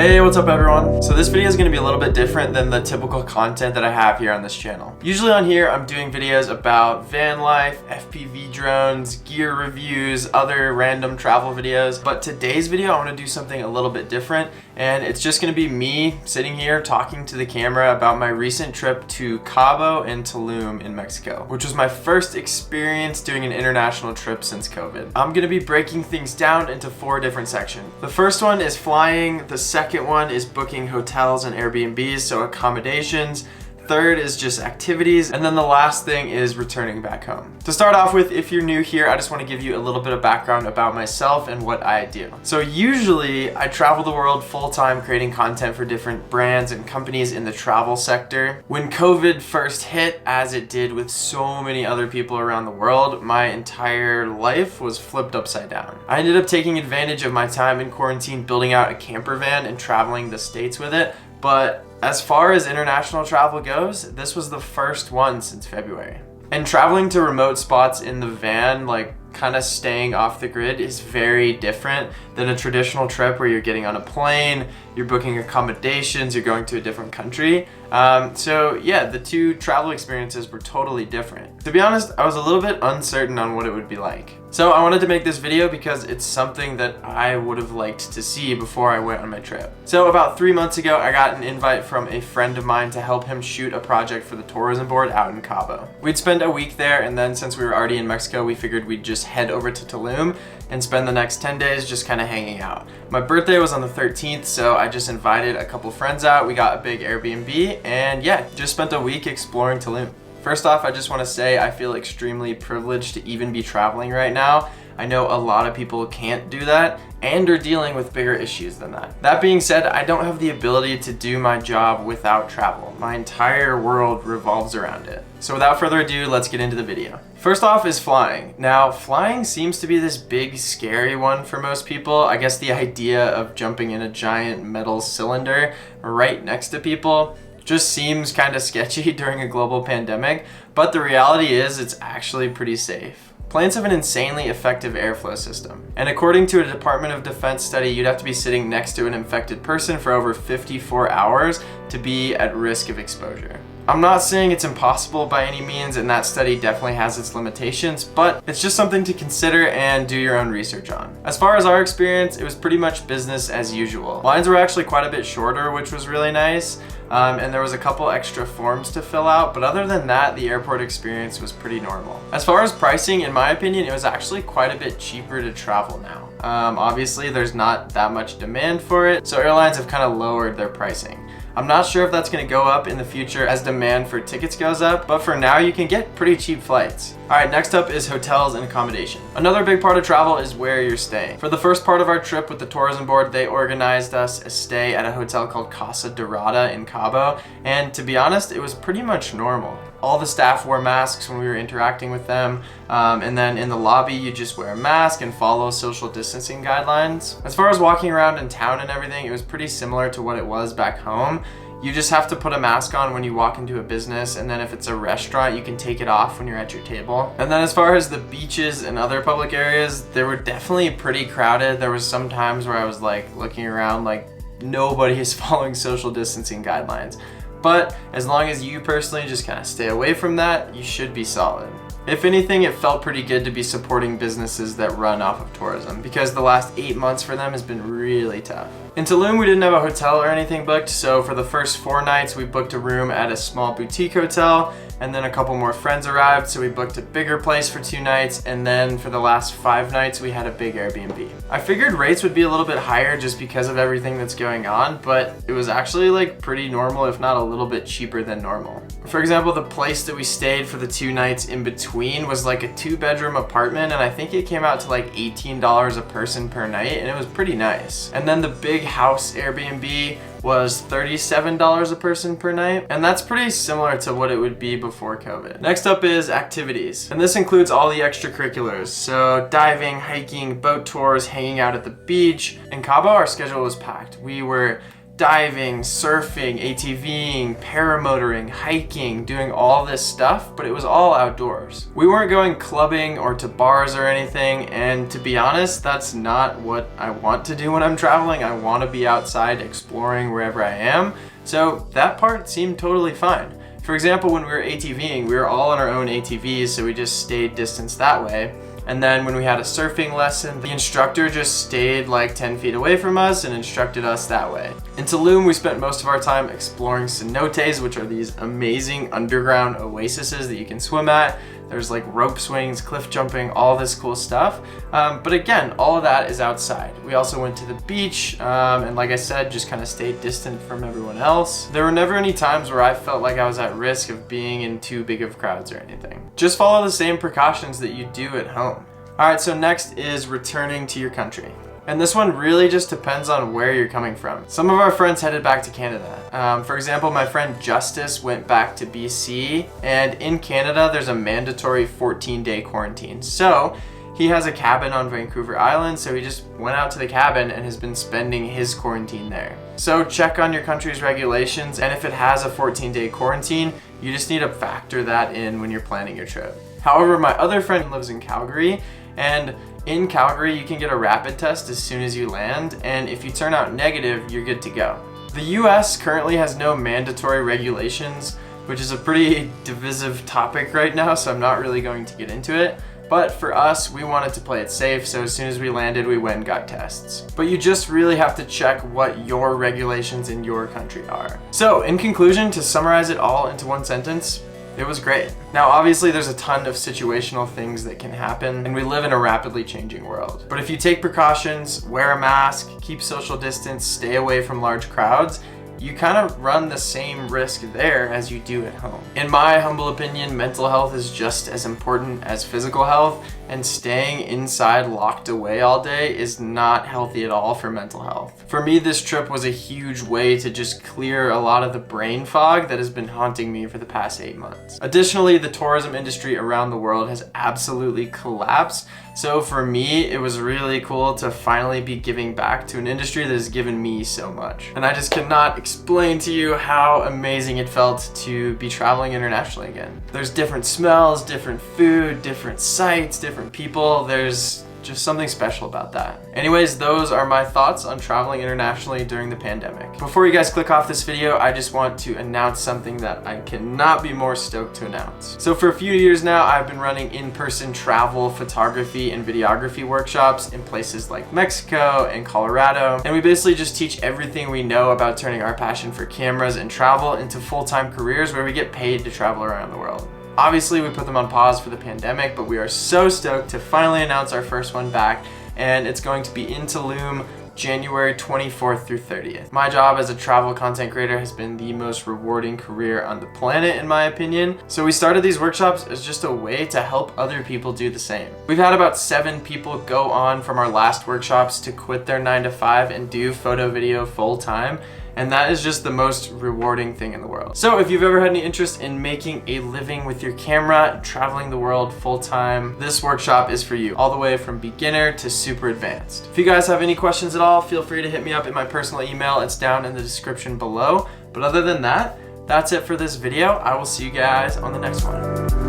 Hey, what's up everyone? So this video is going to be a little bit different than the typical content that I have here on this channel. Usually on here, I'm doing videos about van life, FPV drones, gear reviews, other random travel videos. But today's video, I want to do something a little bit different. And it's just going to be me sitting here talking to the camera about my recent trip to Cabo and Tulum in Mexico, which was my first experience doing an international trip since COVID. I'm going to be breaking things down into 4 different sections. The first one is flying. The second one is booking hotels and Airbnbs, so accommodations. Third is just activities, and then the last thing is returning back home. To start off with, if you're new here, I just want to give you a little bit of background about myself and what I do. So usually I travel the world full-time creating content for different brands and companies in the travel sector. When COVID first hit, as it did with so many other people around the world, my entire life was flipped upside down. I ended up taking advantage of my time in quarantine building out a camper van and traveling the States with it, but as far as international travel goes, this was the first one since February. And traveling to remote spots in the van, like kind of staying off the grid, is very different than a traditional trip where you're getting on a plane, you're booking accommodations, you're going to a different country. So yeah, the two travel experiences were totally different. To be honest, I was a little bit uncertain on what it would be like. So I wanted to make this video because it's something that I would have liked to see before I went on my trip. So about 3 months ago, I got an invite from a friend of mine to help him shoot a project for the tourism board out in Cabo. We'd spend a week there, and then since we were already in Mexico, we figured we'd just head over to Tulum and spend the next 10 days just kind of hanging out. My birthday was on the 13th, so I just invited a couple friends out. We got a big Airbnb, and yeah, just spent a week exploring Tulum. First off, I just want to say I feel extremely privileged to even be traveling right now. I know a lot of people can't do that and are dealing with bigger issues than that. That being said, I don't have the ability to do my job without travel. My entire world revolves around it. So without further ado, let's get into the video. First off is flying. Now, flying seems to be this big, scary one for most people. I guess the idea of jumping in a giant metal cylinder right next to people just seems kind of sketchy during a global pandemic, but the reality is it's actually pretty safe. Planes have an insanely effective airflow system, and according to a Department of Defense study, you'd have to be sitting next to an infected person for over 54 hours to be at risk of exposure. I'm not saying it's impossible by any means, and that study definitely has its limitations, but it's just something to consider and do your own research on. As far as our experience, it was pretty much business as usual. Lines were actually quite a bit shorter, which was really nice, and there was a couple extra forms to fill out, but other than that, the airport experience was pretty normal. As far as pricing, in my opinion, it was actually quite a bit cheaper to travel now. Obviously, there's not that much demand for it, so airlines have kind of lowered their pricing. I'm not sure if that's going to go up in the future as demand for tickets goes up, but for now you can get pretty cheap flights. Alright, next up is hotels and accommodation. Another big part of travel is where you're staying. For the first part of our trip with the tourism board, they organized us a stay at a hotel called Casa Dorada in Cabo, and to be honest, it was pretty much normal. All the staff wore masks when we were interacting with them, and then in the lobby you just wear a mask and follow social distancing guidelines. As far as walking around in town and everything, it was pretty similar to what it was back home. You just have to put a mask on when you walk into a business, and then if it's a restaurant, you can take it off when you're at your table. And then as far as the beaches and other public areas, they were definitely pretty crowded. There was some times where I was like looking around like nobody is following social distancing guidelines. But as long as you personally just kind of stay away from that, you should be solid. If anything, it felt pretty good to be supporting businesses that run off of tourism, because the last 8 months for them has been really tough. In Tulum, we didn't have a hotel or anything booked, so for the first 4 nights, we booked a room at a small boutique hotel, and then a couple more friends arrived, so we booked a bigger place for 2 nights, and then for the last 5 nights, we had a big Airbnb. I figured rates would be a little bit higher just because of everything that's going on, but it was actually like pretty normal, if not a little bit cheaper than normal. For example, the place that we stayed for the 2 nights in between was like a 2-bedroom apartment, and I think it came out to like $18 a person per night, and it was pretty nice. And then the big house Airbnb was $37 a person per night, and that's pretty similar to what it would be before COVID. Next up is activities, and this includes all the extracurriculars, so diving, hiking, boat tours, hanging out at the beach. In Cabo, our schedule was packed. We were diving, surfing, ATVing, paramotoring, hiking, doing all this stuff, but it was all outdoors. We weren't going clubbing or to bars or anything, and to be honest, that's not what I want to do when I'm traveling. I want to be outside exploring wherever I am, so that part seemed totally fine. For example, when we were ATVing, we were all on our own ATVs, so we just stayed distanced that way. And then when we had a surfing lesson, the instructor just stayed like 10 feet away from us and instructed us that way. In Tulum, we spent most of our time exploring cenotes, which are these amazing underground oases that you can swim at. There's like rope swings, cliff jumping, all this cool stuff. But again, all of that is outside. We also went to the beach, and like I said, just kind of stayed distant from everyone else. There were never any times where I felt like I was at risk of being in too big of crowds or anything. Just follow the same precautions that you do at home. All right, so next is returning to your country. And this one really just depends on where you're coming from. Some of our friends headed back to Canada. For example, my friend Justice went back to BC, and in Canada, there's a mandatory 14-day quarantine. So he has a cabin on Vancouver Island, so he just went out to the cabin and has been spending his quarantine there. So check on your country's regulations, and if it has a 14-day quarantine, you just need to factor that in when you're planning your trip. However, my other friend lives in Calgary, and in Calgary, you can get a rapid test as soon as you land, and if you turn out negative, you're good to go. The US currently has no mandatory regulations, which is a pretty divisive topic right now, so I'm not really going to get into it. But for us, we wanted to play it safe, so as soon as we landed, we went and got tests. But you just really have to check what your regulations in your country are. So in conclusion, to summarize it all into one sentence, it was great. Now, obviously, there's a ton of situational things that can happen, and we live in a rapidly changing world. But if you take precautions, wear a mask, keep social distance, stay away from large crowds, you kind of run the same risk there as you do at home. In my humble opinion, mental health is just as important as physical health, and staying inside locked away all day is not healthy at all for mental health. For me, this trip was a huge way to just clear a lot of the brain fog that has been haunting me for the past 8 months. Additionally, the tourism industry around the world has absolutely collapsed. So for me, it was really cool to finally be giving back to an industry that has given me so much. And I just cannot explain to you how amazing it felt to be traveling internationally again. There's different smells, different food, different sights, different people. There's just something special about that. Anyways, those are my thoughts on traveling internationally during the pandemic. Before you guys click off this video, I just want to announce something that I cannot be more stoked to announce. So for a few years now, I've been running in-person travel, photography, and videography workshops in places like Mexico and Colorado. And we basically just teach everything we know about turning our passion for cameras and travel into full-time careers where we get paid to travel around the world. Obviously, we put them on pause for the pandemic, but we are so stoked to finally announce our first one back, and it's going to be in Tulum, January 24th through 30th. My job as a travel content creator has been the most rewarding career on the planet, in my opinion. So we started these workshops as just a way to help other people do the same. We've had about 7 people go on from our last workshops to quit their 9-to-5 and do photo video full time. And that is just the most rewarding thing in the world. So if you've ever had any interest in making a living with your camera, traveling the world full time, this workshop is for you, all the way from beginner to super advanced. If you guys have any questions at all, feel free to hit me up in my personal email. It's down in the description below. But other than that, that's it for this video. I will see you guys on the next one.